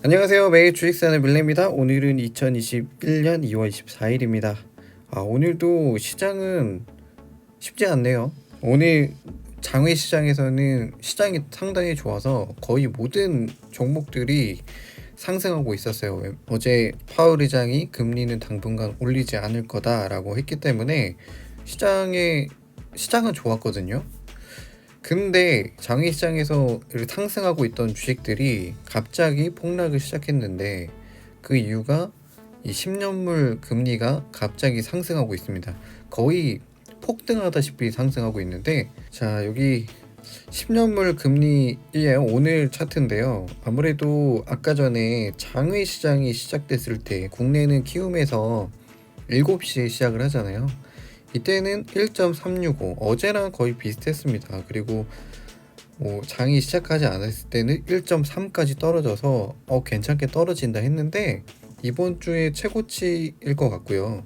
안녕하세요. 매일 주식사는 밀레입니다. 오늘은 2021년 2월 24일입니다. 오늘도 시장은 쉽지 않네요. 오늘 장외 시장에서는 시장이 상당히 좋아서 거의 모든 종목들이 상승하고 있었어요. 어제 파월 의장이 금리는 당분간 올리지 않을 거다라고 했기 때문에 시장은 좋았거든요. 근데 장외시장에서 상승하고 있던 주식들이 갑자기 폭락을 시작했는데 그 이유가 이 10년물 금리가 갑자기 상승하고 있습니다. 거의 폭등하다시피 상승하고 있는데, 자, 여기 10년물 금리예요. 오늘 차트인데요. 아무래도 아까 전에 장외 시장이 시작됐을 때 국내는 키움에서 7시에 시작을 하잖아요. 이때는 1.365, 어제랑 거의 비슷했습니다. 그리고 장이 시작하지 않았을 때는 1.3까지 떨어져서 괜찮게 떨어진다 했는데 이번 주에 최고치일 것 같고요.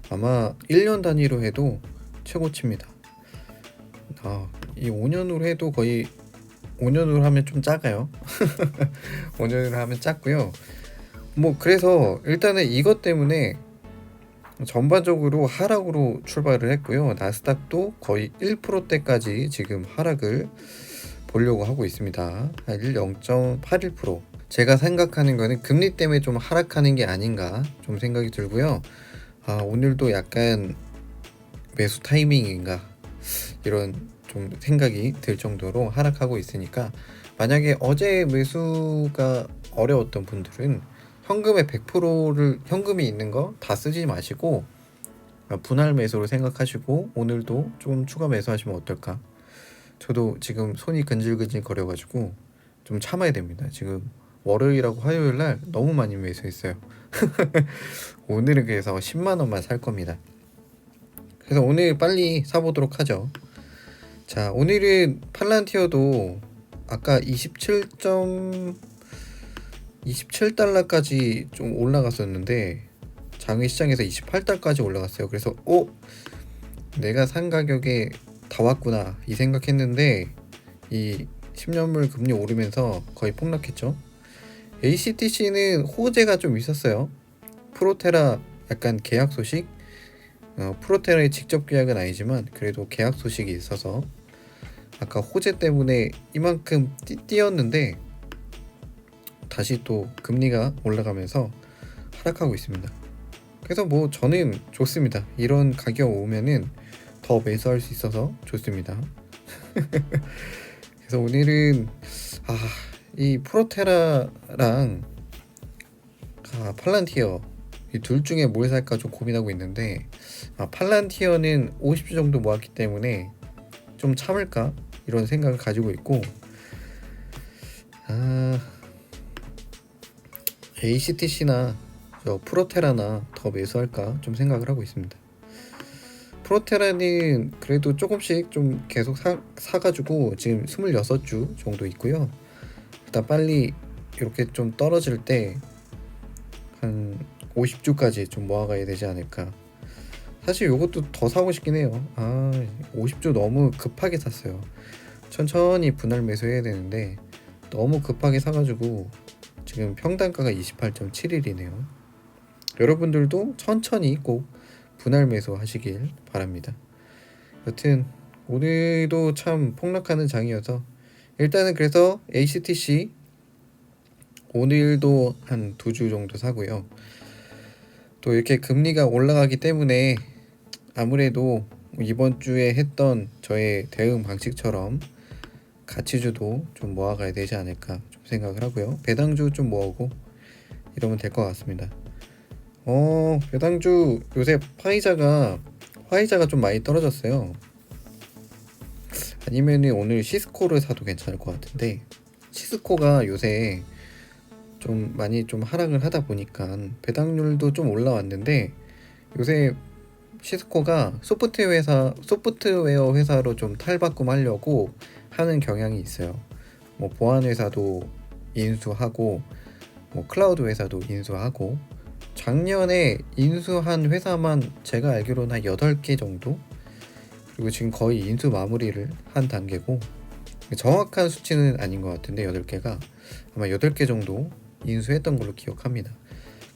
아마 1년 단위로 해도 최고치입니다. 이 5년으로 해도 거의 5년으로 하면 좀 작아요. 5년으로 하면 작고요. 그래서 일단은 이것 때문에 전반적으로 하락으로 출발을 했고요. 나스닥도 거의 1%대까지 지금 하락을 보려고 하고 있습니다. 0.81%. 제가 생각하는 거는 금리 때문에 좀 하락하는 게 아닌가 좀 생각이 들고요. 오늘도 약간 매수 타이밍인가 이런 좀 생각이 들 정도로 하락하고 있으니까, 만약에 어제 매수가 어려웠던 분들은 현금의 100%를 현금이 있는 거 다 쓰지 마시고 분할 매수로 생각하시고 오늘도 좀 추가 매수하시면 어떨까. 저도 지금 손이 근질근질 거려가지고 좀 참아야 됩니다. 지금 월요일하고 화요일날 너무 많이 매수했어요. 오늘은 그래서 10만원만 살 겁니다. 그래서 오늘 빨리 사보도록 하죠. 자, 오늘은 팔란티어도 아까 27달러까지 좀 올라갔었는데 장외 시장에서 28달까지 올라갔어요. 그래서 내가 산 가격에 다 왔구나 이 생각했는데 이 10년물 금리 오르면서 거의 폭락했죠. ACTC는 호재가 좀 있었어요. 프로테라 약간 계약 소식, 프로테라의 직접 계약은 아니지만 그래도 계약 소식이 있어서 아까 호재 때문에 이만큼 뛰었는데 다시 또 금리가 올라가면서 하락하고 있습니다. 그래서 저는 좋습니다. 이런 가격 오면은 더 매수할 수 있어서 좋습니다. 그래서 오늘은 이 프로테라랑 팔란티어 이 둘 중에 뭘 살까 좀 고민하고 있는데, 팔란티어는 50주 정도 모았기 때문에 좀 참을까 이런 생각을 가지고 있고, ACTC나 프로테라나 더 매수할까 좀 생각을 하고 있습니다. 프로테라는 그래도 조금씩 좀 계속 사가지고 지금 26주 정도 있고요. 일단 빨리 이렇게 좀 떨어질 때 한 50주까지 좀 모아가야 되지 않을까. 사실 이것도 더 사고 싶긴 해요. 50주 너무 급하게 샀어요. 천천히 분할 매수해야 되는데 너무 급하게 사가지고 지금 평단가가 28.71이네요. 여러분들도 천천히 꼭 분할 매수 하시길 바랍니다. 여튼 오늘도 참 폭락하는 장이어서 일단은 그래서 ACTC 오늘도 한 2주 정도 사고요. 또 이렇게 금리가 올라가기 때문에 아무래도 이번 주에 했던 저의 대응 방식처럼 가치주도 좀 모아가야 되지 않을까 좀 생각을 하고요. 배당주 좀 모으고 이러면 될 것 같습니다. 배당주 요새 화이자가 좀 많이 떨어졌어요. 아니면은 오늘 시스코를 사도 괜찮을 것 같은데, 시스코가 요새 좀 많이 좀 하락을 하다 보니까 배당률도 좀 올라왔는데, 요새 시스코가 소프트웨어 회사로 좀 탈바꿈하려고 하는 경향이 있어요. 보안 회사도 인수하고 클라우드 회사도 인수하고, 작년에 인수한 회사만 제가 알기로는 한 8개 정도, 그리고 지금 거의 인수 마무리를 한 단계고, 정확한 수치는 아닌 것 같은데 8개가 아마 8개 정도 인수했던 걸로 기억합니다.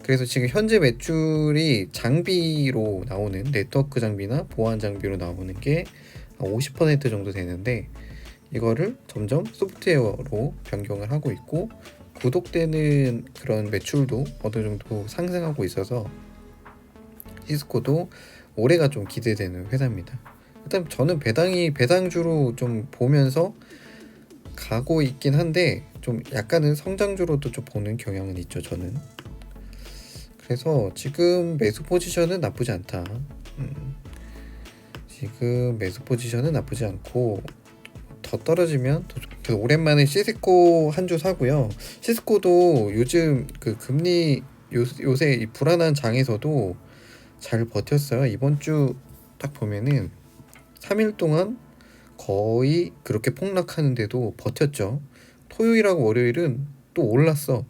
그래서 지금 현재 매출이 장비로 나오는 네트워크 장비나 보안 장비로 나오는 게 50% 정도 되는데, 이거를 점점 소프트웨어로 변경을 하고 있고 구독되는 그런 매출도 어느 정도 상승하고 있어서 시스코도 올해가 좀 기대되는 회사입니다. 일단 저는 배당주로 좀 보면서 가고 있긴 한데, 좀 약간은 성장주로도 좀 보는 경향은 있죠, 저는. 그래서 지금 매수 포지션은 나쁘지 않다. 지금 매수 포지션은 나쁘지 않고, 더 떨어지면 더 그래서 오랜만에 시스코 한 주 사고요. 시스코도 요즘 그 금리 요새 이 불안한 장에서도 잘 버텼어요. 이번 주 딱 보면은 3일 동안 거의 그렇게 폭락하는데도 버텼죠. 토요일하고 월요일은 또 올랐어.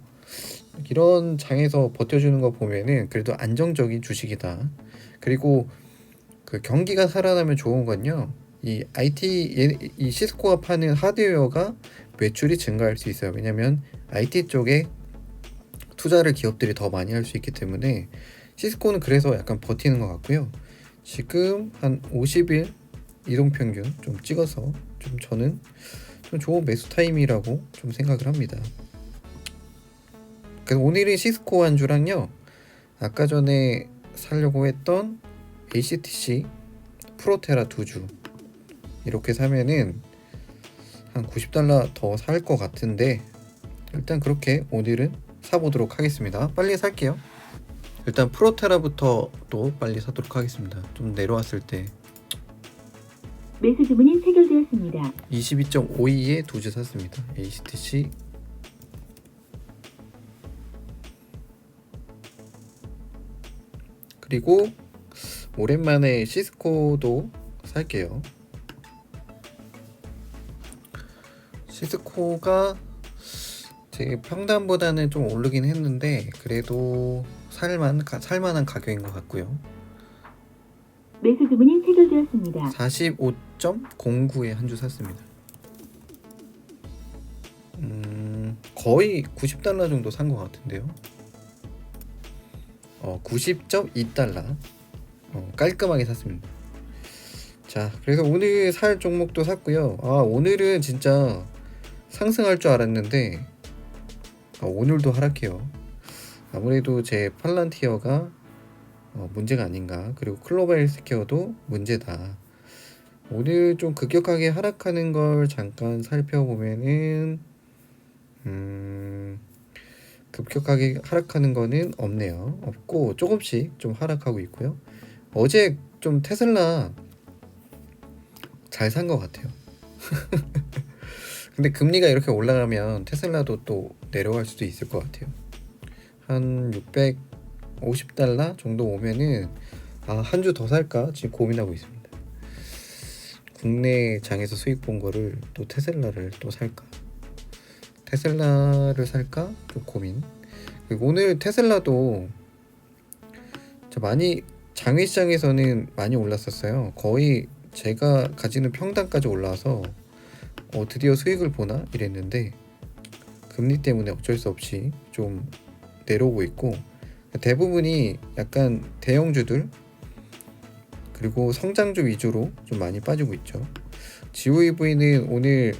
이런 장에서 버텨주는 거 보면은 그래도 안정적인 주식이다. 그리고 그 경기가 살아나면 좋은 건요, 이 이 시스코가 파는 하드웨어가 매출이 증가할 수 있어요. 왜냐면 IT 쪽에 투자를 기업들이 더 많이 할 수 있기 때문에 시스코는 그래서 약간 버티는 것 같고요. 지금 한 50일 이동평균 좀 찍어서 좀 저는 좀 좋은 매수 타임이라고 좀 생각을 합니다. 그래서 오늘은 시스코 한 주랑요, 아까 전에 살려고 했던 HTC 프로테라 2주 이렇게 사면은 한 $90 더 살 것 같은데, 일단 그렇게 오늘은 사보도록 하겠습니다. 빨리 살게요. 일단 프로테라부터 또 빨리 사도록 하겠습니다. 좀 내려왔을 때 매수 주문이 체결되었습니다. 22.52에 2주 샀습니다. HTC 그리고 오랜만에 시스코도 살게요. 시스코가 제 평단보다는 좀 오르긴 했는데 그래도 살만한 가격인 것 같고요. 매수 주문이 체결되었습니다. 45.09에 한 주 샀습니다. 거의 $90 정도 산 것 같은데요. 90.2달러 깔끔하게 샀습니다. 자, 그래서 오늘 살 종목도 샀고요. 오늘은 진짜 상승할 줄 알았는데 오늘도 하락해요. 아무래도 제 팔란티어가 문제가 아닌가. 그리고 클로바 헬스케어도 문제다. 오늘 좀 급격하게 하락하는 걸 잠깐 살펴보면은 급격하게 하락하는 거는 없네요. 없고 조금씩 좀 하락하고 있고요. 어제 좀 테슬라 잘 산 것 같아요. 근데 금리가 이렇게 올라가면 테슬라도 또 내려갈 수도 있을 것 같아요. 한 $650 정도 오면은 한 주 더 살까 지금 고민하고 있습니다. 국내 장에서 수익 본 거를 또 테슬라를 또 살까? 테슬라를 살까? 좀 고민. 그리고 오늘 테슬라도 많이 장외 시장에서는 많이 올랐었어요. 거의 제가 가지는 평단까지 올라와서 드디어 수익을 보나 이랬는데 금리 때문에 어쩔 수 없이 좀 내려오고 있고, 대부분이 약간 대형주들 그리고 성장주 위주로 좀 많이 빠지고 있죠. GOEV는 오늘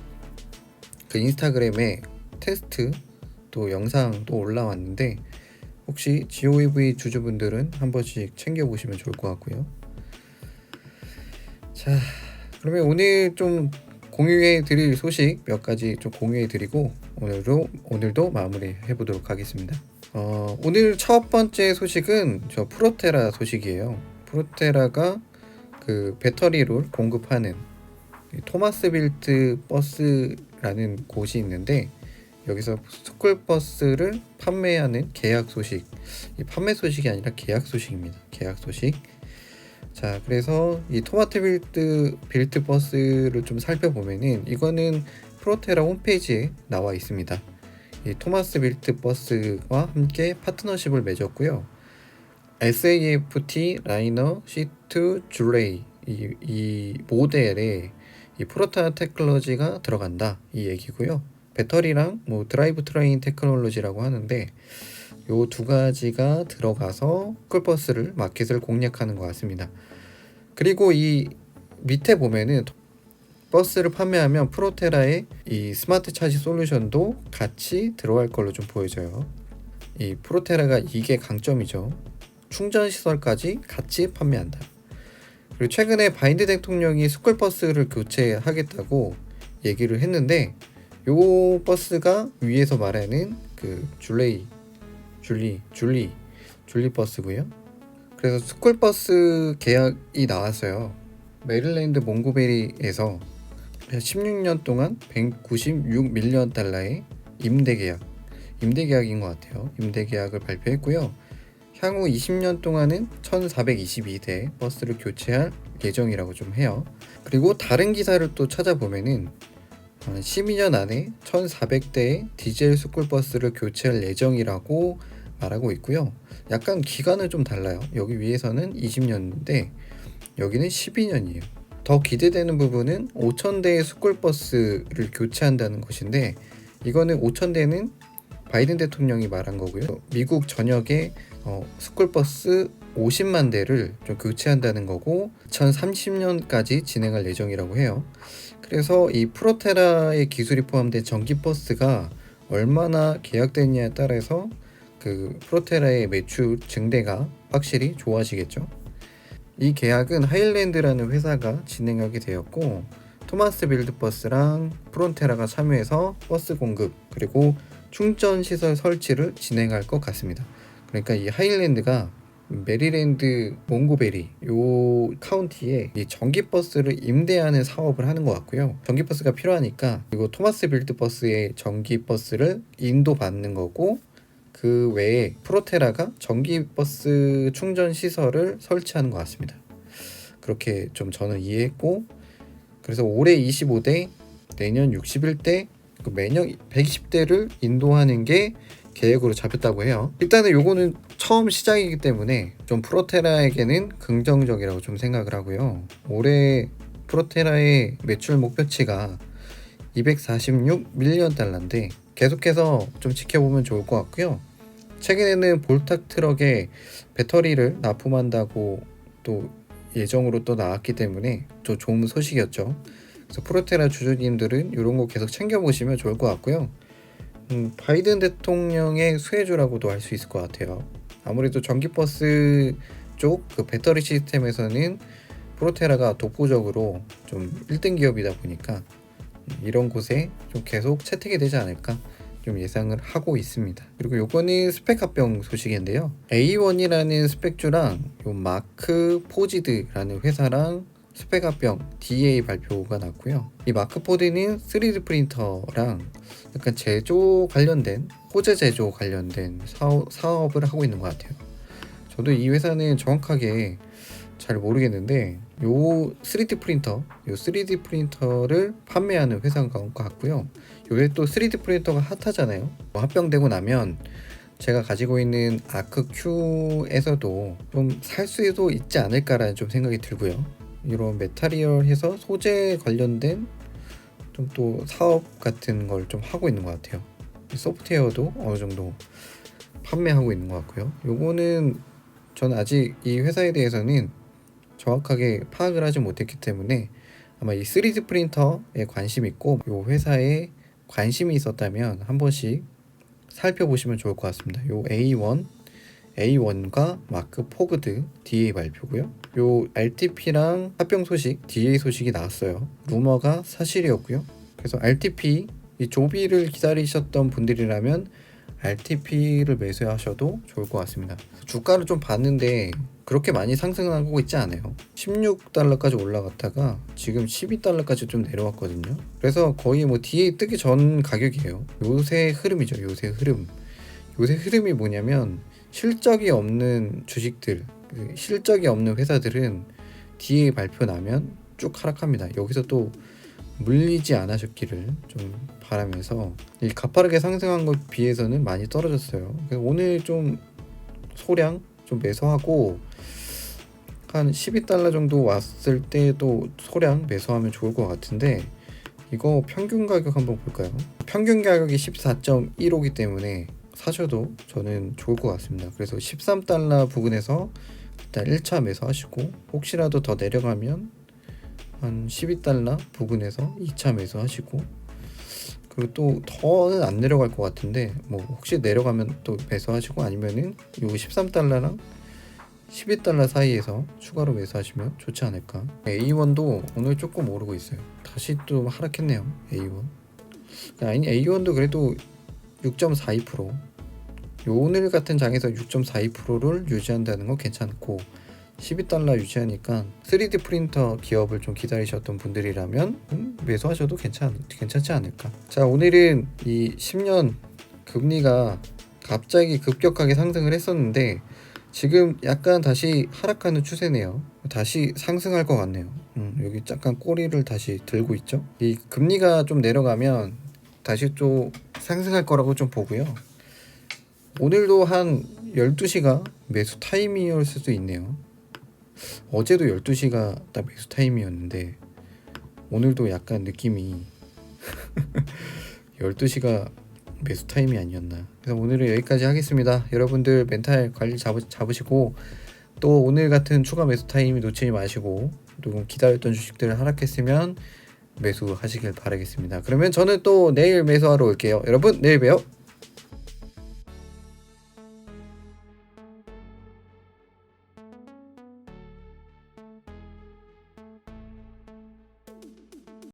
그 인스타그램에 테스트 또 영상도 올라왔는데 혹시 GOEV 주주분들은 한 번씩 챙겨보시면 좋을 것 같고요. 자, 그러면 오늘 좀 공유해 드릴 소식 몇 가지 좀 공유해 드리고 오늘도 마무리 해보도록 하겠습니다. 오늘 첫 번째 소식은 저 프로테라 소식이에요. 프로테라가 그 배터리를 공급하는 토마스 빌트 버스라는 곳이 있는데 여기서 스쿨버스를 판매하는 계약 소식, 이 판매 소식이 아니라 계약 소식입니다. 계약 소식. 자, 그래서 이 토마스 빌트 버스를 좀 살펴보면은 이거는 프로테라 홈페이지에 나와 있습니다. 이 토마스 빌트 버스와 함께 파트너십을 맺었고요. SAFT 라이너 C2 줄레이 이 모델에 이 프로테라 테크놀로지가 들어간다 이 얘기고요. 배터리랑 뭐 드라이브 트레인 테크놀로지라고 하는데 요 두 가지가 들어가서 스쿨버스를 마켓을 공략하는 것 같습니다. 그리고 이 밑에 보면은 버스를 판매하면 프로테라의 이 스마트 차지 솔루션도 같이 들어갈 걸로 좀 보여져요. 이 프로테라가 이게 강점이죠. 충전 시설까지 같이 판매한다. 그리고 최근에 바이든 대통령이 스쿨버스를 교체하겠다고 얘기를 했는데 요 버스가 위에서 말하는 그 줄리 버스고요. 그래서 스쿨버스 계약이 나왔어요. 메릴랜드 몽고베리에서 16년 동안 196밀리언 달러의 임대 계약인 것 같아요. 임대 계약을 발표했고요. 향후 20년 동안은 1422대 버스를 교체할 예정이라고 좀 해요. 그리고 다른 기사를 또 찾아보면은 12년 안에 1400대의 디젤 스쿨버스를 교체할 예정이라고 말하고 있고요. 약간 기간은 좀 달라요. 여기 위에서는 20년인데 여기는 12년이에요. 더 기대되는 부분은 5000대의 스쿨버스를 교체한다는 것인데 이거는 5000대는 바이든 대통령이 말한 거고요. 미국 전역에 스쿨버스 50만 대를 좀 교체한다는 거고 2030년까지 진행할 예정이라고 해요. 그래서 이 프로테라의 기술이 포함된 전기버스가 얼마나 계약되느냐에 따라서 그 프로테라의 매출 증대가 확실히 좋아지겠죠. 이 계약은 하일랜드라는 회사가 진행하게 되었고 토마스 빌드버스랑 프론테라가 참여해서 버스 공급 그리고 충전 시설 설치를 진행할 것 같습니다. 그러니까 이 하일랜드가 메리랜드 몽고베리 요 카운티에 이 전기버스를 임대하는 사업을 하는 것 같고요. 전기버스가 필요하니까 그리고 토마스 빌드버스의 전기버스를 인도받는 거고 그 외에 프로테라가 전기버스 충전 시설을 설치하는 것 같습니다. 그렇게 좀 저는 이해했고 그래서 올해 25대 내년 61대 매년 120대를 인도하는 게 계획으로 잡혔다고 해요. 일단은 요거는 처음 시작이기 때문에 좀 프로테라에게는 긍정적이라고 좀 생각을 하고요. 올해 프로테라의 매출 목표치가 246밀리언 달러인데 계속해서 좀 지켜보면 좋을 것 같고요. 최근에는 볼탁 트럭에 배터리를 납품한다고 또 예정으로 또 나왔기 때문에 또 좋은 소식이었죠. 그래서 프로테라 주주님들은 이런 거 계속 챙겨보시면 좋을 것 같고요. 바이든 대통령의 수혜주라고도 할 수 있을 것 같아요. 아무래도 전기버스 쪽 그 배터리 시스템에서는 프로테라가 독보적으로 좀 1등 기업이다 보니까 이런 곳에 좀 계속 채택이 되지 않을까 좀 예상을 하고 있습니다. 그리고 요거는 스펙 합병 소식인데요. A1이라는 스펙주랑 요 마크 포지드라는 회사랑 스펙 합병 DA 발표가 났고요. 이 마크 포드는 3D 프린터랑 약간 제조 관련된 호재 제조 관련된 사업을 하고 있는 것 같아요. 저도 이 회사는 정확하게 잘 모르겠는데 요 3D 프린터를 판매하는 회사인 것 같고요. 요새 또 3D 프린터가 핫하잖아요. 합병되고 나면 제가 가지고 있는 아크 Q에서도 좀 살 수도 있지 않을까라는 좀 생각이 들고요. 이런 메타리얼 해서 소재 관련된 좀 또 사업 같은 걸 좀 하고 있는 것 같아요. 소프트웨어도 어느 정도 판매하고 있는 것 같고요. 요거는 저는 아직 이 회사에 대해서는 정확하게 파악을 하지 못했기 때문에 아마 이 3D 프린터에 관심 있고 이 회사에 관심이 있었다면 한 번씩 살펴보시면 좋을 것 같습니다. 요 A1과 마크 포그드 DA 발표고요. 요 RTP랑 합병 소식, DA 소식이 나왔어요. 루머가 사실이었고요. 그래서 RTP 이 조비를 기다리셨던 분들이라면 RTP를 매수하셔도 좋을 것 같습니다. 주가를 좀 봤는데 그렇게 많이 상승하고 있지 않아요. 16달러까지 올라갔다가 지금 12달러까지 좀 내려왔거든요. 그래서 거의 뭐 DA 뜨기 전 가격이에요. 요새 흐름이죠. 요새 흐름이 뭐냐면 실적이 없는 주식들, 실적이 없는 회사들은 DA 발표 나면 쭉 하락합니다. 여기서 또 물리지 않으셨기를 좀 바라면서 이 가파르게 상승한 것 비해서는 많이 떨어졌어요. 그래서 오늘 좀 소량 좀 매수하고 한 12달러 정도 왔을 때도 소량 매수하면 좋을 것 같은데 이거 평균 가격 한번 볼까요? 평균 가격이 14.15이기 때문에 사셔도 저는 좋을 것 같습니다. 그래서 13달러 부근에서 일단 1차 매수하시고 혹시라도 더 내려가면 한 12달러 부근에서 2차 매수하시고, 그리고 또 더는 안 내려갈 것 같은데 뭐 혹시 내려가면 또 매수하시고, 아니면은 요 13달러랑 12달러 사이에서 추가로 매수하시면 좋지 않을까. A1도 오늘 조금 오르고 있어요. 다시 또 하락했네요. A1. 아니, A1도 그래도 6.42%. 오늘 같은 장에서 6.42%를 유지한다는 건 괜찮고, 12달러 유지하니까 3D 프린터 기업을 좀 기다리셨던 분들이라면 매수하셔도 괜찮지 않을까. 자, 오늘은 이 10년 금리가 갑자기 급격하게 상승을 했었는데 지금 약간 다시 하락하는 추세네요. 다시 상승할 것 같네요. 여기 잠깐 꼬리를 다시 들고 있죠. 이 금리가 좀 내려가면 다시 또 상승할 거라고 좀 보고요. 오늘도 한 12시가 매수 타이밍일 수도 있네요. 어제도 12시가 딱 매수 타이밍이었는데 오늘도 약간 느낌이 12시가 매수 타임이 아니었나. 그래서 오늘은 여기까지 하겠습니다. 여러분들 멘탈 관리 잡으시고, 또 오늘 같은 추가 매수 타임이 놓치지 마시고, 또 기다렸던 주식들을 하락했으면 매수하시길 바라겠습니다. 그러면 저는 또 내일 매수하러 올게요. 여러분, 내일 봬요.